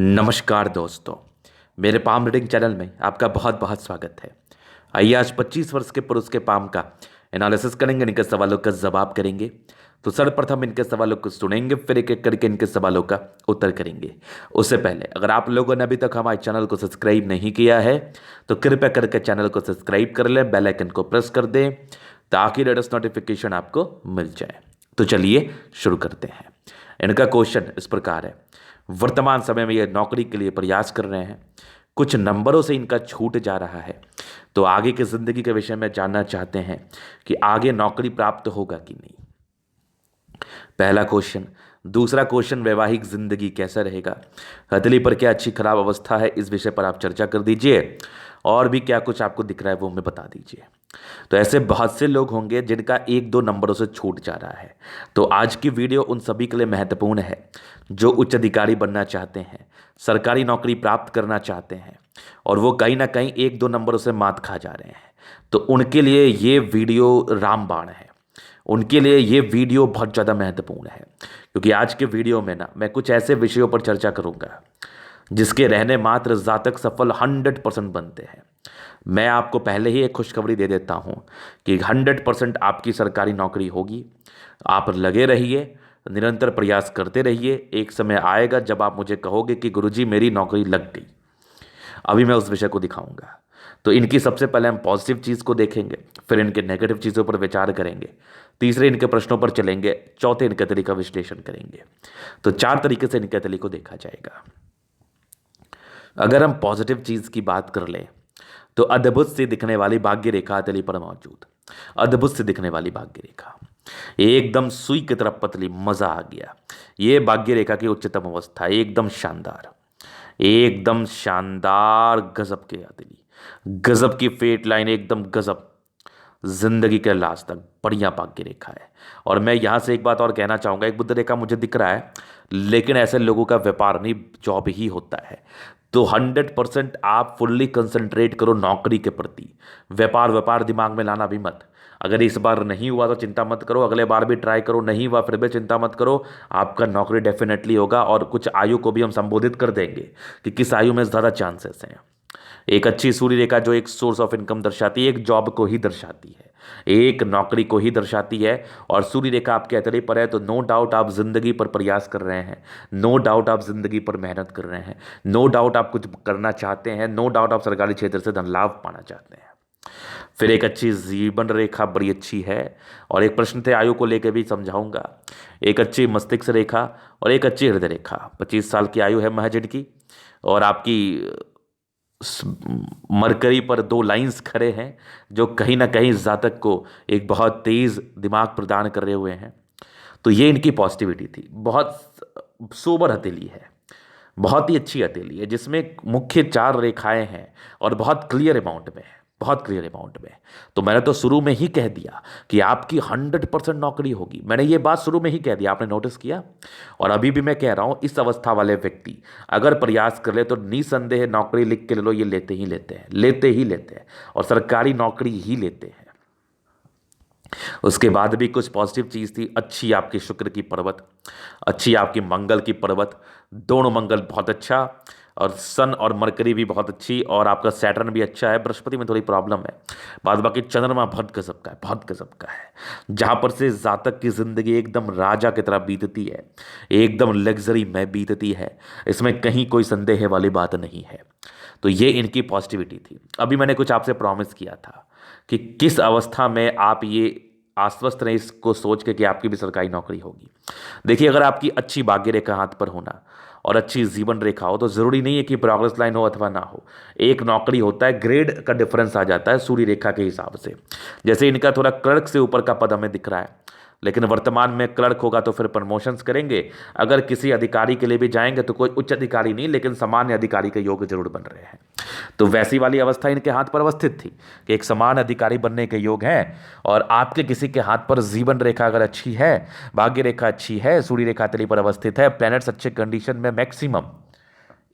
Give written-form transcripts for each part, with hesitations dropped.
नमस्कार दोस्तों, मेरे पाम रीडिंग चैनल में आपका बहुत बहुत स्वागत है। आइए आज 25 वर्ष के पुरुष के पाम का एनालिसिस करेंगे, इनके सवालों का जवाब करेंगे। तो सर्वप्रथम इनके सवालों को सुनेंगे, फिर एक एक करके इनके सवालों का उत्तर करेंगे। उससे पहले अगर आप लोगों ने अभी तक हमारे चैनल को सब्सक्राइब नहीं किया है तो कृपया करके चैनल को सब्सक्राइब कर लें, बेल आइकन को प्रेस कर दें ताकि लेटेस्ट नोटिफिकेशन आपको मिल जाए। तो चलिए शुरू करते हैं। इनका क्वेश्चन इस प्रकार है, वर्तमान समय में ये नौकरी के लिए प्रयास कर रहे हैं, कुछ नंबरों से इनका छूट जा रहा है, तो आगे की जिंदगी के विषय में जानना चाहते हैं कि आगे नौकरी प्राप्त होगा कि नहीं। पहला क्वेश्चन। दूसरा क्वेश्चन, वैवाहिक जिंदगी कैसा रहेगा, हथेली पर क्या अच्छी खराब अवस्था है, इस विषय पर आप चर्चा कर दीजिए। और भी क्या कुछ आपको दिख रहा है वो हमें बता दीजिए। तो ऐसे बहुत से लोग होंगे जिनका एक दो नंबरों से छूट जा रहा है, तो आज की वीडियो उन सभी के लिए महत्वपूर्ण है जो उच्च अधिकारी बनना चाहते हैं, सरकारी नौकरी प्राप्त करना चाहते हैं और वो कहीं ना कहीं एक दो नंबरों से मात खा जा रहे हैं। तो उनके लिए ये वीडियो रामबाण है, उनके लिए ये वीडियो बहुत ज़्यादा महत्वपूर्ण है, क्योंकि आज के वीडियो में ना मैं कुछ ऐसे विषयों पर चर्चा करूंगा जिसके रहने मात्र जातक सफल 100% बनते हैं। मैं आपको पहले ही एक खुशखबरी दे देता हूं कि 100% आपकी सरकारी नौकरी होगी। आप लगे रहिए, निरंतर प्रयास करते रहिए। एक समय आएगा जब आप मुझे कहोगे कि गुरुजी मेरी नौकरी लग गई। अभी मैं उस विषय को दिखाऊंगा। तो इनकी सबसे पहले हम पॉजिटिव चीज़ को देखेंगे, फिर इनके नेगेटिव चीज़ों पर विचार करेंगे, तीसरे इनके प्रश्नों पर चलेंगे, चौथे इनके तरीके का विश्लेषण करेंगे। तो 4 तरीके से इनके तरीके को देखा जाएगा। अगर हम पॉजिटिव चीज़ की बात कर लें तो अद्भुत सी दिखने वाली भाग्य रेखा हथेली पर मौजूद, अद्भुत सी दिखने वाली भाग्य रेखा एकदम सुई की तरफ पतली, मजा आ गया। ये भाग्य रेखा की उच्चतम अवस्था, एकदम शानदार, एकदम शानदार, गजब के हथेली, गजब की फेट लाइन, एकदम गजब, जिंदगी के लास्ट तक बढ़िया भाग्य रेखा है। और मैं यहां से एक बात और कहना चाहूंगा, एक बुद्ध रेखा मुझे दिख रहा है, लेकिन ऐसे लोगों का व्यापार नहीं जॉब ही होता है। तो 100% आप फुल्ली कंसंट्रेट करो नौकरी के प्रति, व्यापार व्यापार दिमाग में लाना भी मत। अगर इस बार नहीं हुआ तो चिंता मत करो, अगले बार भी ट्राई करो, नहीं हुआ फिर भी चिंता मत करो, आपका नौकरी डेफिनेटली होगा। और कुछ आयु को भी हम संबोधित कर देंगे कि किस आयु में ज़्यादा चांसेस हैं। एक अच्छी सूर्य रेखा जो एक सोर्स ऑफ इनकम दर्शाती है, एक जॉब को ही दर्शाती है, एक नौकरी को ही दर्शाती है, और सूर्य रेखा आपके हथेली पर है, तो नो डाउट आप जिंदगी पर प्रयास कर रहे हैं, नो डाउट आप जिंदगी पर मेहनत कर रहे हैं, नो डाउट आप कुछ करना चाहते हैं, नो डाउट आप सरकारी क्षेत्र से धन लाभ पाना चाहते हैं। फिर एक अच्छी जीवन रेखा बड़ी अच्छी है, और एक प्रश्न थे आयु को लेकर भी समझाऊंगा। एक अच्छी मस्तिष्क रेखा और एक अच्छी हृदय रेखा, 25 साल की आयु है महज इनकी, और आपकी मरकरी पर 2 लाइंस खड़े हैं जो कहीं ना कहीं जातक को एक बहुत तेज दिमाग प्रदान कर रहे हुए हैं। तो ये इनकी पॉजिटिविटी थी। बहुत सोबर हथेली है, बहुत ही अच्छी हथेली है, जिसमें मुख्य 4 रेखाएं हैं और बहुत क्लियर अमाउंट में है, बहुत क्लियर अमाउंट में। तो मैंने तो शुरू में ही कह दिया कि आपकी 100% नौकरी होगी, मैंने ये बात शुरू में ही कह दिया, आपने नोटिस किया। और अभी भी मैं कह रहा हूं, इस अवस्था वाले व्यक्ति अगर प्रयास कर ले तो निसंदेह नौकरी लिख के ले लो, ये लेते ही लेते हैं, लेते ही लेते हैं, और सरकारी नौकरी ही लेते हैं। उसके बाद भी कुछ पॉजिटिव चीज़ थी, अच्छी आपकी शुक्र की पर्वत, अच्छी आपकी मंगल की पर्वत, दोनों मंगल बहुत अच्छा, और सन और मरकरी भी बहुत अच्छी, और आपका सैटर्न भी अच्छा है। बृहस्पति में थोड़ी प्रॉब्लम है, बाद बाकी चंद्रमा बहुत गजब का है, बहुत गजब का है, जहाँ पर से जातक की जिंदगी एकदम राजा की तरह बीतती है, एकदम लग्जरी में बीतती है, इसमें कहीं कोई संदेह वाली बात नहीं है। तो ये इनकी पॉजिटिविटी थी। अभी मैंने कुछ आपसे प्रॉमिस किया था कि किस अवस्था में आप ये आश्वस्त रहें इसको सोच के कि आपकी भी सरकारी नौकरी होगी। देखिए, अगर आपकी अच्छी भाग्य रेखा हाथ पर होना और अच्छी जीवन रेखा हो तो ज़रूरी नहीं है कि प्रोग्रेस लाइन हो अथवा ना हो, एक नौकरी होता है, ग्रेड का डिफरेंस आ जाता है सूर्य रेखा के हिसाब से। जैसे इनका थोड़ा क्लर्क से ऊपर का पद हमें दिख रहा है, लेकिन वर्तमान में क्लर्क होगा तो फिर प्रमोशंस करेंगे। अगर किसी अधिकारी के लिए भी जाएंगे तो कोई उच्च अधिकारी नहीं, लेकिन सामान्य अधिकारी के योग जरूर बन रहे हैं। तो वैसी वाली अवस्था इनके हाथ पर अवस्थित थी कि एक समान अधिकारी बनने के योग हैं। और आपके किसी के हाथ पर जीवन रेखा अगर अच्छी है, भाग्य रेखा अच्छी है, सूर्य रेखा तली पर अवस्थित है, प्लैनेट्स अच्छे कंडीशन में, मैक्सिमम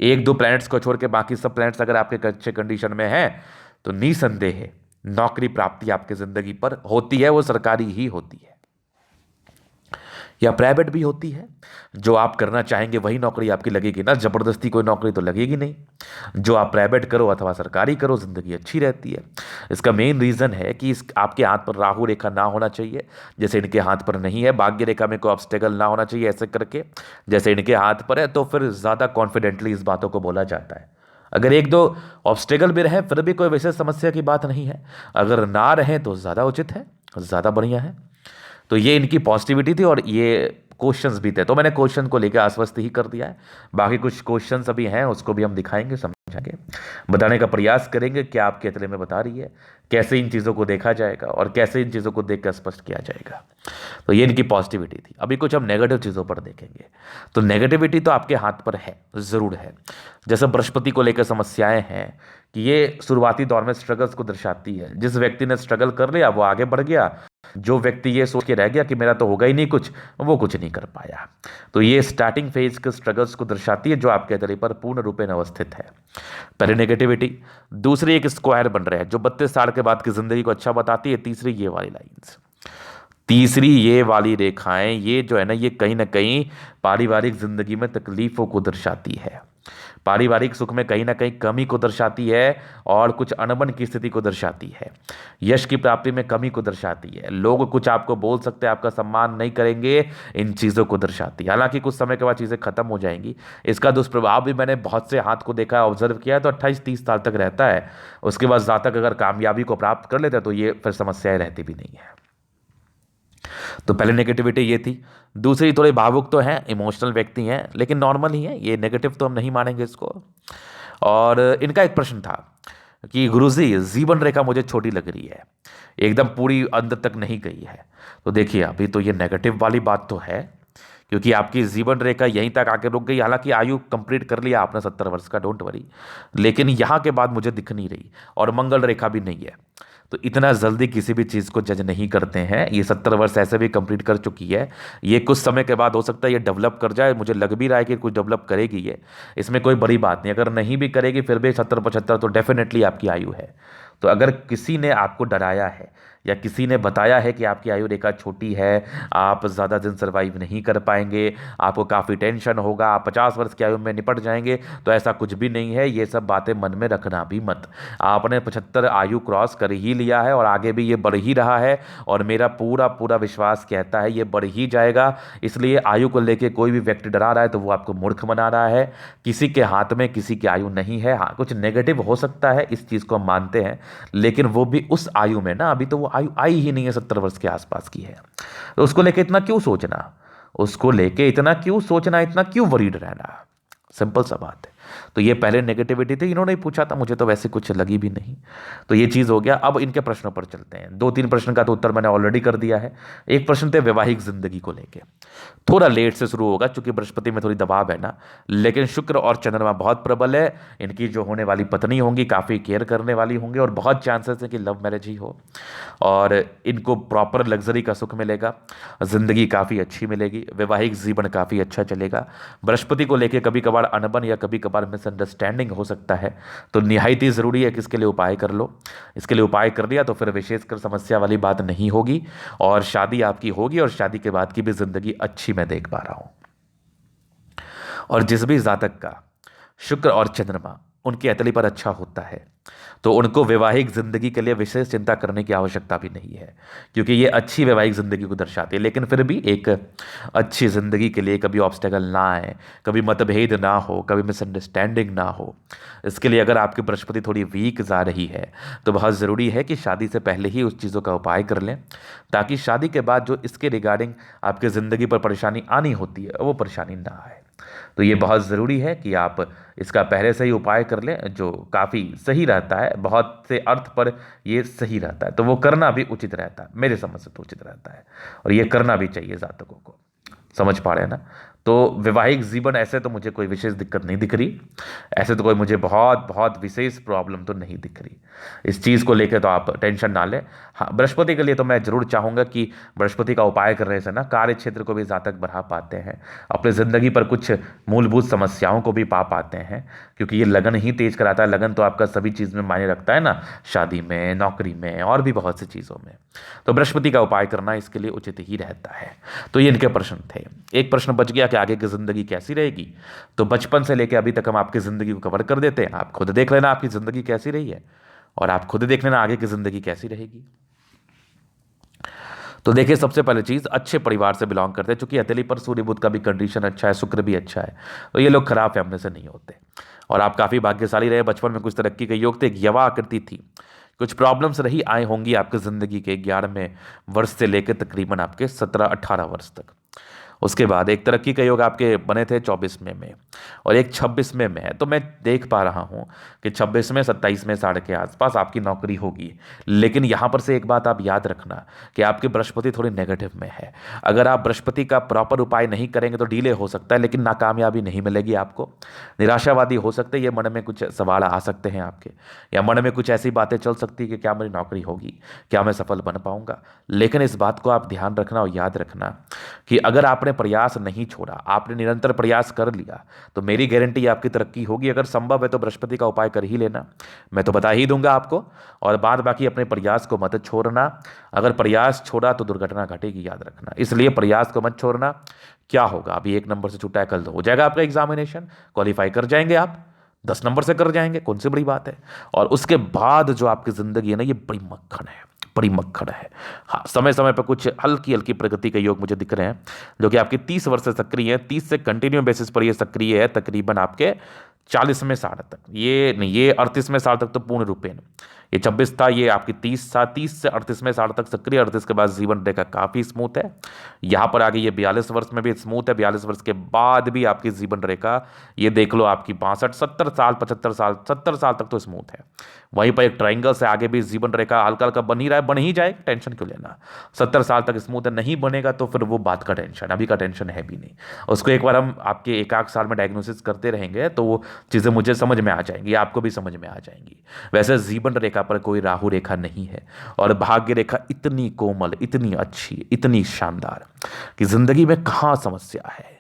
1-2 प्लैनेट्स को छोड़ के बाकी सब प्लैनेट्स अगर आपके अच्छे कंडीशन में हैं, तो निसंदेह नौकरी प्राप्ति आपके जिंदगी पर होती है, वो सरकारी ही होती है। या प्राइवेट भी होती है। जो आप करना चाहेंगे वही नौकरी आपकी लगेगी ना, ज़बरदस्ती कोई नौकरी तो लगेगी नहीं। जो आप प्राइवेट करो अथवा सरकारी करो, ज़िंदगी अच्छी रहती है। इसका मेन रीज़न है कि इस आपके हाथ पर राहु रेखा ना होना चाहिए, जैसे इनके हाथ पर नहीं है। भाग्य रेखा में कोई ऑब्स्टेकल ना होना चाहिए ऐसे करके, जैसे इनके हाथ पर है। तो फिर ज़्यादा कॉन्फिडेंटली इस बातों को बोला जाता है। अगर एक दो ऑब्स्टेकल भी रहे फिर भी कोई विशेष समस्या की बात नहीं है। अगर ना रहे तो ज़्यादा उचित है, ज़्यादा बढ़िया है। तो ये इनकी पॉजिटिविटी थी और ये क्वेश्चंस भी थे, तो मैंने क्वेश्चन को लेकर आश्वस्त ही कर दिया है। बाकी कुछ क्वेश्चंस अभी हैं, उसको भी हम दिखाएंगे, समझाएंगे, बताने का प्रयास करेंगे क्या आपके अतले में बता रही है, कैसे इन चीज़ों को देखा जाएगा और कैसे इन चीज़ों को देखकर स्पष्ट किया जाएगा। तो ये इनकी पॉजिटिविटी थी। अभी कुछ हम नेगेटिव चीज़ों पर देखेंगे। तो नेगेटिविटी तो आपके हाथ पर है, ज़रूर है। जैसे बृहस्पति को लेकर समस्याएं हैं कि ये शुरुआती दौर में स्ट्रगल्स को दर्शाती है। जिस व्यक्ति ने स्ट्रगल कर लिया वो आगे बढ़ गया, जो व्यक्ति ये सोच के रह गया कि मेरा तो होगा ही नहीं कुछ, वो कुछ नहीं कर पाया। तो ये स्टार्टिंग फेज के स्ट्रगल्स को दर्शाती है जो आपके तले पर पूर्ण रूपेण अवस्थित है। पहले नेगेटिविटी। दूसरी एक स्क्वायर बन रहा है जो 32 साल के बाद की जिंदगी को अच्छा बताती है। तीसरी ये वाली लाइंस, तीसरी ये वाली रेखाएं, ये जो है ना कहीं ना कहीं पारिवारिक जिंदगी में तकलीफों को दर्शाती है, पारिवारिक सुख में कहीं ना कहीं कमी को दर्शाती है और कुछ अनबन की स्थिति को दर्शाती है। यश की प्राप्ति में कमी को दर्शाती है। लोग कुछ आपको बोल सकते हैं, आपका सम्मान नहीं करेंगे, इन चीज़ों को दर्शाती है। हालांकि कुछ समय के बाद चीज़ें खत्म हो जाएंगी। इसका दुष्प्रभाव भी मैंने बहुत से हाथ को देखा है, ऑब्जर्व किया है, तो 28-30 साल तक रहता है। उसके बाद जातक अगर कामयाबी को प्राप्त कर लेते हैं तो ये फिर समस्याएं रहती भी नहीं है। तो पहले नेगेटिविटी ये थी। दूसरी थोड़े भावुक तो हैं, इमोशनल व्यक्ति हैं, लेकिन नॉर्मल ही है, ये नेगेटिव तो हम नहीं मानेंगे इसको। और इनका एक प्रश्न था कि गुरुजी जीवन रेखा मुझे छोटी लग रही है, एकदम पूरी अंदर तक नहीं गई है। तो देखिए अभी तो ये नेगेटिव वाली बात तो है, क्योंकि आपकी जीवन रेखा यहीं तक आके रुक गई। हालांकि आयु कंप्लीट कर लिया आपने 70 वर्ष का, डोंट वरी, लेकिन यहाँ के बाद मुझे दिख नहीं रही और मंगल रेखा भी नहीं है। तो इतना जल्दी किसी भी चीज़ को जज नहीं करते हैं। ये 70 वर्ष ऐसे भी कंप्लीट कर चुकी है, ये कुछ समय के बाद हो सकता है ये डेवलप कर जाए। मुझे लग भी रहा है कि कुछ डेवलप करेगी ये, इसमें कोई बड़ी बात नहीं। अगर नहीं भी करेगी फिर भी 70-75 तो डेफिनेटली आपकी आयु है। तो अगर किसी ने आपको डराया है या किसी ने बताया है कि आपकी आयु रेखा छोटी है, आप ज़्यादा दिन सर्वाइव नहीं कर पाएंगे, आपको काफ़ी टेंशन होगा, आप 50 वर्ष की आयु में निपट जाएंगे, तो ऐसा कुछ भी नहीं है। ये सब बातें मन में रखना भी मत। आपने 75 आयु क्रॉस कर ही लिया है और आगे भी ये बढ़ ही रहा है, और मेरा पूरा पूरा विश्वास कहता है ये बढ़ ही जाएगा। इसलिए आयु को लेकर कोई भी व्यक्ति डरा रहा है तो वो आपको मूर्ख बना रहा है। किसी के हाथ में किसी की आयु नहीं है। हाँ, कुछ नेगेटिव हो सकता है, इस चीज़ को हम मानते हैं, लेकिन वो भी उस आयु में ना, अभी तो वो आयु आई ही नहीं है, 70 वर्ष के आसपास की है। तो उसको लेके इतना क्यों सोचना, उसको लेके इतना क्यों सोचना, इतना क्यों वरीड रहना, सिंपल सा बात है। तो ये पहले नेगेटिविटी थी, इन्होंने ही पूछा था, मुझे तो वैसे कुछ लगी भी नहीं। तो ये चीज़ हो गया। अब इनके प्रश्नों पर चलते हैं। 2-3 प्रश्न का तो उत्तर मैंने ऑलरेडी कर दिया है। एक प्रश्न थे वैवाहिक जिंदगी को लेके, थोड़ा लेट से शुरू होगा क्योंकि बृहस्पति में थोड़ी दबाव है ना, लेकिन शुक्र और चंद्रमा बहुत प्रबल है। इनकी जो होने वाली पत्नी होंगी काफ़ी केयर करने वाली होंगी और बहुत चांसेस है कि लव मैरिज ही हो, और इनको प्रॉपर लग्जरी का सुख मिलेगा, ज़िंदगी काफ़ी अच्छी मिलेगी, वैवाहिक जीवन काफ़ी अच्छा चलेगा। बृहस्पति को लेकर कभी कभार अनबन या कभी कभार मिसअंडरस्टैंडिंग हो सकता है, तो निहायत ही ज़रूरी है कि इसके लिए उपाय कर लो। इसके लिए उपाय कर लिया तो फिर विशेषकर समस्या वाली बात नहीं होगी और शादी आपकी होगी, और शादी के बाद की भी ज़िंदगी अच्छी मैं देख पा रहा हूँ। और जिस भी जातक का शुक्र और चंद्रमा उनकी अतली पर अच्छा होता है तो उनको वैवाहिक जिंदगी के लिए विशेष चिंता करने की आवश्यकता भी नहीं है, क्योंकि ये अच्छी वैवाहिक जिंदगी को दर्शाती है। लेकिन फिर भी एक अच्छी जिंदगी के लिए कभी ऑब्स्टेकल ना आए, कभी मतभेद ना हो, कभी मिसअंडरस्टैंडिंग ना हो, इसके लिए अगर आपकी बृहस्पति थोड़ी वीक जा रही है तो बहुत ज़रूरी है कि शादी से पहले ही उस चीज़ों का उपाय कर लें, ताकि शादी के बाद जो इसके रिगार्डिंग आपकी ज़िंदगी पर परेशानी आनी होती है वो परेशानी ना आए। तो ये बहुत ज़रूरी है कि आप इसका पहले से ही उपाय कर लें, जो काफ़ी सही रहता है। बहुत से अर्थ पर ये सही रहता है, तो वो करना भी उचित रहता है, मेरे समझ से तो उचित रहता है, और ये करना भी चाहिए जातकों को। समझ पा रहे हैं ना। तो वैवाहिक जीवन ऐसे तो मुझे कोई विशेष दिक्कत नहीं दिख रही, ऐसे तो कोई मुझे बहुत बहुत विशेष प्रॉब्लम तो नहीं दिख रही। इस चीज़ को लेकर तो आप टेंशन ना लें। हाँ, बृहस्पति के लिए तो मैं जरूर चाहूँगा कि बृहस्पति का उपाय करने से ना कार्य क्षेत्र को भी जातक बढ़ा पाते हैं, अपनी ज़िंदगी पर कुछ मूलभूत समस्याओं को भी पा पाते हैं, क्योंकि ये लगन ही तेज कराता है। लगन तो आपका सभी चीज़ में मायने रखता है ना, शादी में, नौकरी में और भी बहुत सी चीज़ों में। तो बृहस्पति का उपाय करना इसके लिए उचित ही रहता है। तो ये इनके प्रश्न थे। एक प्रश्न बच गया कि आगे की ज़िंदगी कैसी रहेगी। तो बचपन से लेकर अभी तक हम आपकी ज़िंदगी को कवर कर देते हैं। आप खुद देख लेना आपकी ज़िंदगी कैसी रही है, और आप खुद देख लेना आगे की ज़िंदगी कैसी रहेगी। तो देखिए, सबसे पहले चीज़, अच्छे परिवार से बिलोंग करते हैं। चूंकि हथेली पर सूर्य बुध का भी कंडीशन अच्छा है, शुक्र भी अच्छा है, तो ये लोग खराब फैमिली से नहीं होते। और आप काफ़ी भाग्यशाली रहे, बचपन में कुछ तरक्की के योग थे, एक यवा आकृति थी, कुछ प्रॉब्लम्स रही आए होंगी आपकी ज़िंदगी के 11वें वर्ष से लेकर तकरीबन आपके 17-18 वर्ष तक। उसके बाद एक तरक्की का योग आपके बने थे 24वें में, और एक 26वें में है। तो मैं देख पा रहा हूँ कि 26वें 27वें साढ़े के आसपास आपकी नौकरी होगी। लेकिन यहाँ पर से एक बात आप याद रखना कि आपकी बृहस्पति थोड़ी नेगेटिव में है। अगर आप बृहस्पति का प्रॉपर उपाय नहीं करेंगे तो डिले हो सकता है, लेकिन नाकामयाबी नहीं मिलेगी आपको। निराशावादी हो सकते हैं, ये मन में कुछ सवाल आ सकते हैं आपके, या मन में कुछ ऐसी बातें चल सकती है कि क्या मेरी नौकरी होगी, क्या मैं सफल बन पाऊंगा। लेकिन इस बात को आप ध्यान रखना और याद रखना कि अगर आपने प्रयास नहीं छोड़ा, आपने निरंतर प्रयास कर लिया, तो मेरी गारंटी आपकी तरक्की होगी। अगर संभव है तो बृहस्पति का उपाय कर ही लेना, मैं तो बता ही दूंगा आपको। और बाद बाकी अपने प्रयास को मत छोड़ना। अगर प्रयास छोड़ा तो दुर्घटना घटेगी, याद रखना। इसलिए प्रयास को मत छोड़ना। क्या होगा, अभी 1 नंबर से छूटा है, कल हो जाएगा आपका एग्जामिनेशन, क्वालिफाई कर जाएंगे आप, 10 नंबर से कर जाएंगे, कौन सी बड़ी बात है। और उसके बाद जो आपकी जिंदगी है ना, ये बड़ी मक्खन है, बड़ी मक्खन है। हाँ, समय समय पर कुछ हल्की हल्की प्रगति के योग मुझे दिख रहे हैं, जो कि आपके 30 वर्ष से सक्रिय है। 30 से कंटिन्यू बेसिस पर ये सक्रिय है तकरीबन आपके 40वें साल तक। ये नहीं, ये 38वें साल तक तो पूर्ण रूपेण। ये 26 था, ये आपकी 30 से 38वें साल तक सक्रिय। 38 के बाद जीवन रेखा काफ़ी स्मूथ है। यहाँ पर आगे ये 42 वर्ष में भी स्मूथ है। 42 वर्ष के बाद भी आपकी जीवन रेखा ये देख लो, आपकी 62, 70 साल, 75 साल, 70 साल तक तो स्मूथ है। वहीं पर एक ट्राइंगल से आगे भी जीवन रेखा हल्का हल्का बन ही रहा है, बन ही जाए, टेंशन क्यों लेना। 70 साल तक स्मूथ है, नहीं बनेगा तो फिर वो बात का टेंशन, अभी का टेंशन है भी नहीं। उसको एक बार हम आपके 1 साल में डायग्नोसिस करते रहेंगे तो वो चीज़ें मुझे समझ में आ जाएंगी, आपको भी समझ में आ जाएंगी। वैसे जीवन रेखा पर कोई राहु रेखा नहीं है, और भाग्य रेखा इतनी कोमल, इतनी अच्छी, इतनी शानदार कि जिंदगी में कहाँ समस्या है,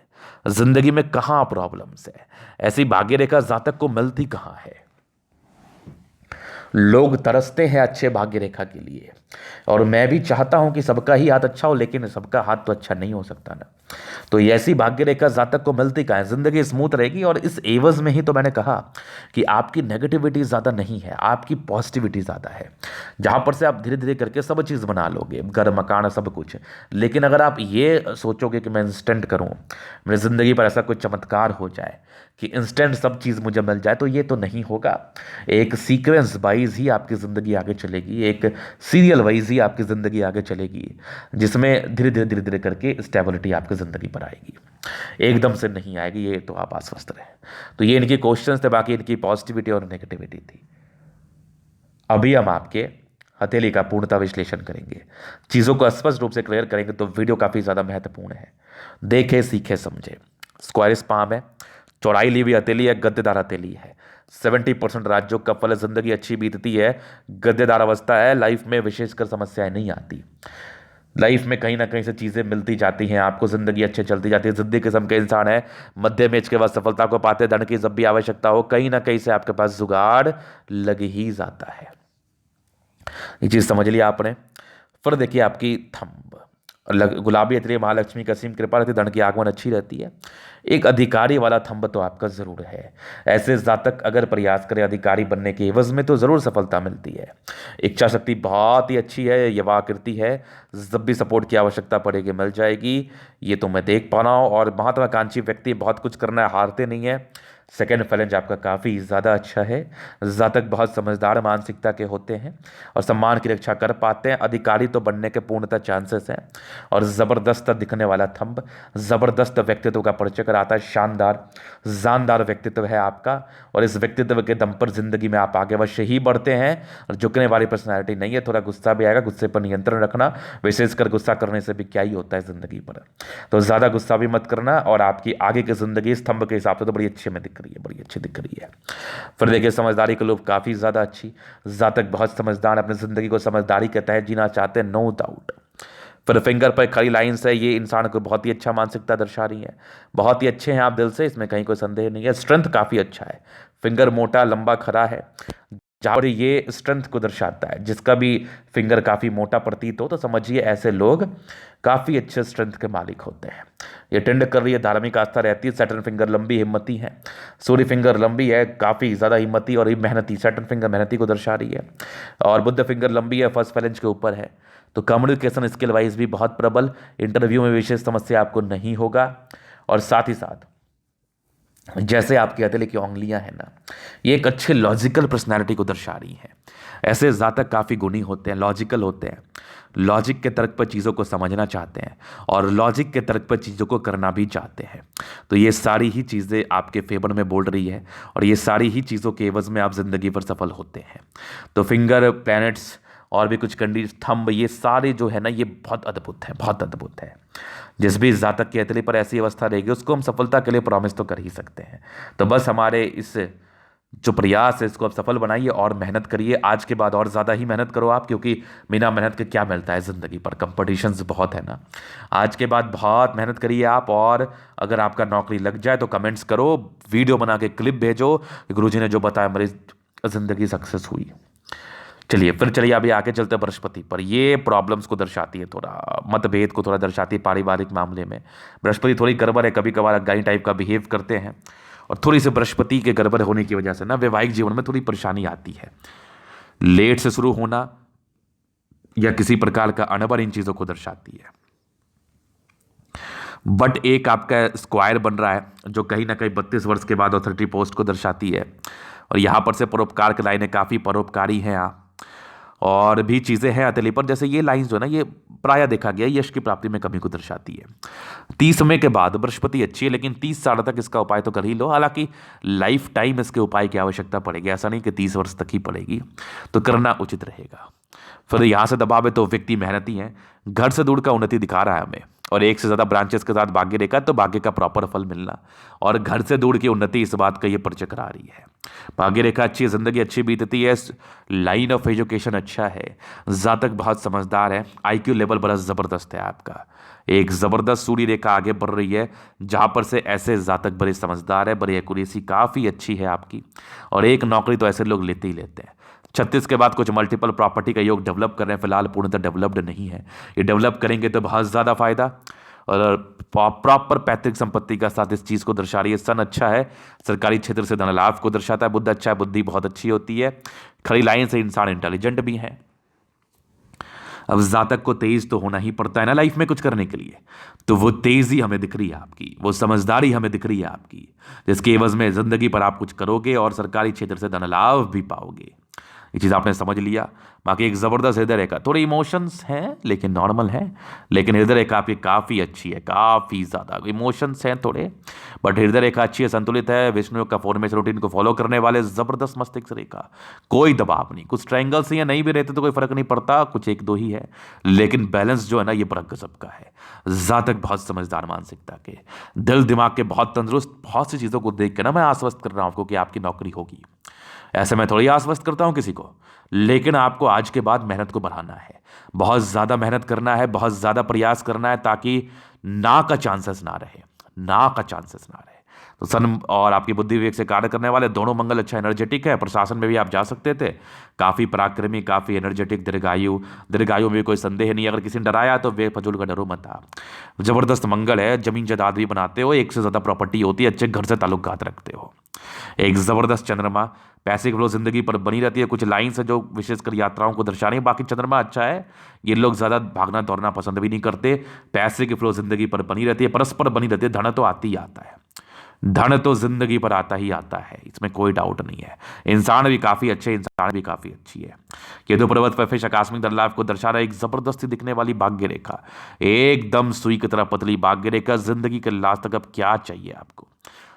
जिंदगी में कहाँ प्रॉब्लम्स है, ऐसी भाग्य रेखा जातक को मिलती कहाँ है। लोग तरसते हैं अच्छे भाग्य रेखा के लिए, और मैं भी चाहता हूं कि सबका ही हाथ अच्छा हो, लेकिन सबका हाथ तो अच्छा नहीं हो सकता ना। तो ऐसी भाग्य रेखा जातक को मिलती कहाँ है, जिंदगी स्मूथ रहेगी। और इस एवज में ही तो मैंने कहा कि आपकी नेगेटिविटी ज़्यादा नहीं है, आपकी पॉजिटिविटी ज़्यादा है, जहां पर से आप धीरे धीरे करके सब चीज़ बना लोगे, घर मकान सब कुछ। लेकिन अगर आप ये सोचोगे कि मैं इंस्टेंट करूं, मेरी ज़िंदगी पर ऐसा कोई चमत्कार हो जाए कि इंस्टेंट सब चीज़ मुझे मिल जाए, तो ये तो नहीं होगा। एक सीक्वेंस वाइज ही आपकी ज़िंदगी आगे चलेगी, एक सीरियल वाइज ही आपकी ज़िंदगी आगे चलेगी, जिसमें धीरे धीरे धीरे धीरे करके स्टेबिलिटी आपकी ज़िंदगी पर आएगी। एकदम से नहीं आएगी, ये तो आप आश्वस्त रहे। तो ये इनके क्वेश्चंस थे, बाकी इनकी पॉजिटिविटी और नेगेटिविटी थी। अभी हम आपके हथेली का पूर्णता विश्लेषण करेंगे, चीज़ों को स्पष्ट रूप से क्लियर करेंगे। तो वीडियो काफ़ी ज़्यादा महत्वपूर्ण है, देखे सीखे समझे। स्क्वायरिस पाम है, चौड़ाई ली हुई हथेली है, गद्देदार हथेली है। 70% राज्यों का फल, जिंदगी अच्छी बीतती है, गद्देदार अवस्था है, लाइफ में विशेषकर समस्याएं नहीं आती। लाइफ में कहीं ना कहीं से चीज़ें मिलती जाती हैं आपको, ज़िंदगी अच्छे चलती जाती है। जिद्दी किस्म के इंसान है, मध्यम एज के बाद सफलता को पाते, धन की जब भी आवश्यकता हो कहीं ना कहीं से आपके पास जुगाड़ लग ही जाता है। ये चीज़ समझ लिया आपने। फिर देखिए आपकी थंब, गुलाबी हथेली, महालक्ष्मी की असीम कृपा रहती है, धन की आगमन अच्छी रहती है। एक अधिकारी वाला थंब तो आपका ज़रूर है। ऐसे जातक अगर प्रयास करें अधिकारी बनने के एवज में तो ज़रूर सफलता मिलती है। इच्छा शक्ति बहुत ही अच्छी है, युवा आकृति है, जब भी सपोर्ट की आवश्यकता पड़ेगी मिल जाएगी, ये तो मैं देख पा रहा हूँ। और महत्वाकांक्षी व्यक्ति, बहुत कुछ करना है, हारते नहीं है। सेकेंड फैलेंज आपका काफ़ी ज़्यादा अच्छा है। जातक बहुत समझदार मानसिकता के होते हैं और सम्मान की रक्षा कर पाते हैं। अधिकारी तो बनने के पूर्णतः चांसेस हैं। और ज़बरदस्त दिखने वाला थंब, ज़बरदस्त व्यक्तित्व का परिचय कराता है। शानदार जानदार व्यक्तित्व है आपका, और इस व्यक्तित्व के दम पर जिंदगी में आप आगे अवश्य ही बढ़ते हैं। और झुकने वाली पर्सनैलिटी नहीं है, थोड़ा गुस्सा भी आएगा, गुस्से पर नियंत्रण रखना, विशेषकर गुस्सा करने से भी क्या ही होता है ज़िंदगी पर। तो ज़्यादा गुस्सा भी मत करना। और आपकी आगे की ज़िंदगी स्तंभ के हिसाब से तो बड़ी अच्छी में दिख रही है, बड़ी अच्छी दिख रही है। फिर देखिए समझदारी के लोग काफ़ी ज़्यादा अच्छी, जातक बहुत समझदार, अपनी ज़िंदगी को समझदारी के तहत जीना चाहते हैं, नो डाउट। फिर फिंगर पर खड़ी लाइन्स है, ये इंसान को बहुत ही अच्छा मानसिकता दर्शा रही है। बहुत ही अच्छे हैं आप दिल से, इसमें कहीं कोई संदेह नहीं है। स्ट्रेंथ काफ़ी अच्छा है, फिंगर मोटा लंबा खड़ा है, जहाँ पर ये स्ट्रेंथ को दर्शाता है। जिसका भी फिंगर काफ़ी मोटा प्रतीत हो तो समझिए ऐसे लोग काफ़ी अच्छे स्ट्रेंथ के मालिक होते हैं। ये टेंड कर रही है, धार्मिक आस्था रहती है। सैटर्न फिंगर लंबी हिम्मती है, सूर्य फिंगर लंबी है, काफ़ी ज़्यादा हिम्मती और मेहनती। सैटर्न फिंगर मेहनती को दर्शा रही है। और बुद्ध फिंगर लंबी है, फर्स्ट फैलेंज के ऊपर है। तो कम्युनिकेशन स्किल वाइज भी बहुत प्रबल, इंटरव्यू में विशेष समस्या आपको नहीं होगा। और साथ ही साथ जैसे आपकी हथेली की उंगलियां हैं ना, ये एक अच्छे लॉजिकल पर्सनालिटी को दर्शा रही हैं। ऐसे जातक काफ़ी गुणी होते हैं, लॉजिकल होते हैं, लॉजिक के तर्क पर चीज़ों को समझना चाहते हैं और लॉजिक के तर्क पर चीज़ों को करना भी चाहते हैं। तो ये सारी ही चीज़ें आपके फेवर में बोल रही है और ये सारी ही चीज़ों के एवज में आप ज़िंदगी पर सफल होते हैं। तो फिंगर, प्लैनेट्स और भी कुछ कंडीशन, थंब, ये सारे जो है ना, ये बहुत अद्भुत है, बहुत अद्भुत है। जिस भी जातक की हथेली पर ऐसी अवस्था रहेगी उसको हम सफलता के लिए प्रॉमिस तो कर ही सकते हैं। तो बस हमारे इस जो प्रयास है इसको आप सफल बनाइए और मेहनत करिए। आज के बाद और ज़्यादा ही मेहनत करो आप, क्योंकि बिना मेहनत के क्या मिलता है ज़िंदगी पर, कंपटीशंस बहुत है ना। आज के बाद बहुत मेहनत करिए आप। और अगर आपका नौकरी लग जाए तो कमेंट्स करो, वीडियो बना के क्लिप भेजो, गुरुजी ने जो बताया मेरी ज़िंदगी सक्सेस हुई। चलिए फिर चलिए अभी आगे चलते हैं बृहस्पति पर। ये प्रॉब्लम्स को दर्शाती है, थोड़ा मतभेद को थोड़ा दर्शाती है पारिवारिक मामले में। बृहस्पति थोड़ी गड़बड़ है, कभी कभार गाय टाइप का बिहेव करते हैं और थोड़ी सी बृहस्पति के गड़बड़ होने की वजह से ना वैवाहिक जीवन में थोड़ी परेशानी आती है। लेट से शुरू होना या किसी प्रकार का अनबन इन चीज़ों को दर्शाती है। बट एक आपका स्क्वायर बन रहा है जो कहीं ना कहीं 32 वर्ष के बाद ऑथोरिटी पोस्ट को दर्शाती है। और यहाँ पर से परोपकार की लाइनें काफ़ी परोपकारी हैं आप, और भी चीज़ें हैं हथेली पर। जैसे ये लाइंस जो है ना, ये प्रायः देखा गया यश की प्राप्ति में कमी को दर्शाती है। 30 समय के बाद बृहस्पति अच्छी है, लेकिन 30 साल तक इसका उपाय तो कर ही लो। हालांकि लाइफ टाइम इसके उपाय की आवश्यकता पड़ेगी, ऐसा नहीं कि 30 वर्ष तक ही पड़ेगी, तो करना उचित रहेगा। फिर यहाँ से दबाव है तो व्यक्ति मेहनती है, घर से दूर का उन्नति दिखा रहा है हमें, और एक से ज़्यादा ब्रांचेस के साथ भाग्य रेखा, तो भाग्य का प्रॉपर फल मिलना और घर से दूर की उन्नति, इस बात का ये परिचय करा रही है। भाग्य रेखा अच्छी है, जिंदगी अच्छी बीतती है, लाइन ऑफ एजुकेशन अच्छा है, जातक बहुत समझदार है, आईक्यू लेवल बड़ा ज़बरदस्त है आपका। एक ज़बरदस्त सूर्य रेखा आगे बढ़ रही है, जहाँ पर से ऐसे जातक बड़े समझदार है, बड़ी एक्यूरेसी काफ़ी अच्छी है आपकी। और एक नौकरी तो ऐसे लोग लेते ही लेते हैं। 36 के बाद कुछ मल्टीपल प्रॉपर्टी का योग डेवलप कर रहे हैं, फिलहाल पूर्णतः डेवलप्ड नहीं है। ये डेवलप करेंगे तो बहुत ज़्यादा फायदा। और प्रॉपर पैतृक संपत्ति का साथ इस चीज़ को दर्शा रही है। सन अच्छा है, सरकारी क्षेत्र से धन लाभ को दर्शाता है। बुद्ध अच्छा है, बुद्धि बहुत अच्छी होती है। खड़ी लाइन से इंसान इंटेलिजेंट भी है। अब जातक को तेज तो होना ही पड़ता है ना लाइफ में कुछ करने के लिए, तो वो तेजी हमें दिख रही है आपकी, वो समझदारी हमें दिख रही है आपकी, जिसके एवज में जिंदगी पर आप कुछ करोगे और सरकारी क्षेत्र से धन लाभ भी पाओगे। ये चीज़ आपने समझ लिया। बाकी एक ज़बरदस्त हृदय रेखा, थोड़े इमोशंस हैं लेकिन नॉर्मल है, लेकिन हृदय रेखा आपकी काफ़ी अच्छी है, काफ़ी ज़्यादा। इमोशंस हैं थोड़े, बट हृदय रेखा अच्छी है, संतुलित है। विष्णु योग का फॉर्मेशन रूटीन को फॉलो करने वाले, ज़बरदस्त मस्तिष्क रेखा, कोई दबाव नहीं। कुछ ट्रायंगल्स या नहीं भी रहते तो कोई फर्क नहीं पड़ता, कुछ एक दो ही है, लेकिन बैलेंस जो है ना ये बड़ा गजब का है। जातक बहुत समझदार मानसिकता के, दिल दिमाग के बहुत तंदुरुस्त। बहुत सी चीज़ों को देख के ना मैं आश्वस्त कर रहा हूँ आपको कि आपकी नौकरी होगी। ऐसे मैं थोड़ी आश्वस्त करता हूं किसी को, लेकिन आपको आज के बाद मेहनत को बढ़ाना है, बहुत ज़्यादा मेहनत करना है, बहुत ज़्यादा प्रयास करना है, ताकि ना का चांसेस ना रहे, ना का चांसेस ना रहे। तो सन और आपकी बुद्धि विवेक से कार्य करने वाले दोनों मंगल अच्छा एनर्जेटिक है। प्रशासन में भी आप जा सकते थे, काफ़ी पराक्रमी, काफ़ी एनर्जेटिक, दीर्घायु। दीर्घायु में कोई संदेह नहीं। अगर किसी ने डराया तो वे फजूल का डरो मत आप। जबरदस्त मंगल है, जमीन जायदाद भी बनाते हो, एक से ज़्यादा प्रॉपर्टी होती है, अच्छे घर से ताल्लुकात रखते हो। एक ज़बरदस्त चंद्रमा, पैसे की फ्लो जिंदगी पर बनी रहती है। कुछ लाइन्स है जो विशेषकर यात्राओं को दर्शा रही है। बाकी चंद्रमा अच्छा है, ये लोग ज़्यादा भागना दौड़ना पसंद भी नहीं करते। पैसे की फ्लो जिंदगी पर बनी रहती है, परस्पर बनी रहती है। धन तो आती ही आता है, धन तो जिंदगी पर आता ही आता है, इसमें कोई डाउट नहीं है। इंसान भी काफ़ी अच्छे, इंसान भी काफ़ी अच्छी है। केतु पर्वत पर फिश आकस्मिक धन लाभ को दर्शा रहा है। एक ज़बरदस्ती दिखने वाली भाग्य रेखा, एकदम सुई की तरह पतली भाग्य रेखा। जिंदगी के लास्ट तक अब क्या चाहिए आपको,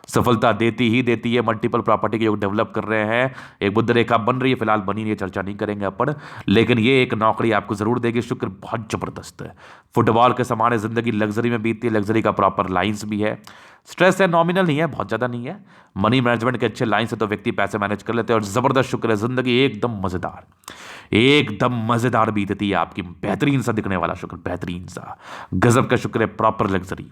सफलता देती ही देती है। मल्टीपल प्रॉपर्टी के योग डेवलप कर रहे हैं। एक बुध रेखा बन रही है, फिलहाल बनी नहीं है, चर्चा नहीं करेंगे अपन, लेकिन ये एक नौकरी आपको जरूर देगी। शुक्र बहुत जबरदस्त है। फुटबॉल के समान है, जिंदगी लग्जरी में बीतती है, लग्जरी का प्रॉपर लाइंस भी है। स्ट्रेस है, नॉमिनल नहीं है, बहुत ज्यादा नहीं है। मनी मैनेजमेंट के अच्छे लाइन से तो व्यक्ति पैसे मैनेज कर लेते हैं, और जबरदस्त शुक्र है, जिंदगी एकदम मजेदार, एकदम मजेदार बीतती है आपकी। बेहतरीन सा दिखने वाला शुक्र, बेहतरीन सा, गजब का शुक्र है, प्रॉपर लग्जरी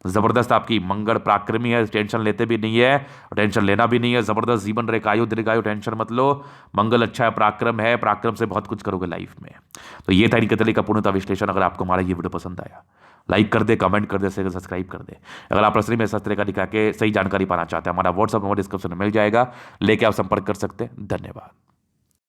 जबरदस्त आपकी। मंगल पराक्रमी है, टेंशन लेते भी नहीं है और टेंशन लेना भी नहीं है। जबरदस्त जीवन रेखायु दीर्घायु, टेंशन मत लो। मंगल अच्छा है, पराक्रम है, पराक्रम से बहुत कुछ करोगे लाइफ में। तो ये था इनके तरीके का पूर्णतः विश्लेषण। अगर आपको हमारा ये वीडियो पसंद आया, लाइक कर दे, कमेंट कर दे, सब्सक्राइब कर दे। अगर आप रसरी में इस तरह का दिखा के सही जानकारी पाना चाहते हैं, हमारा व्हाट्सअप नंबर डिस्क्रिप्शन में मिल जाएगा, लेके आप संपर्क कर सकते हैं। धन्यवाद।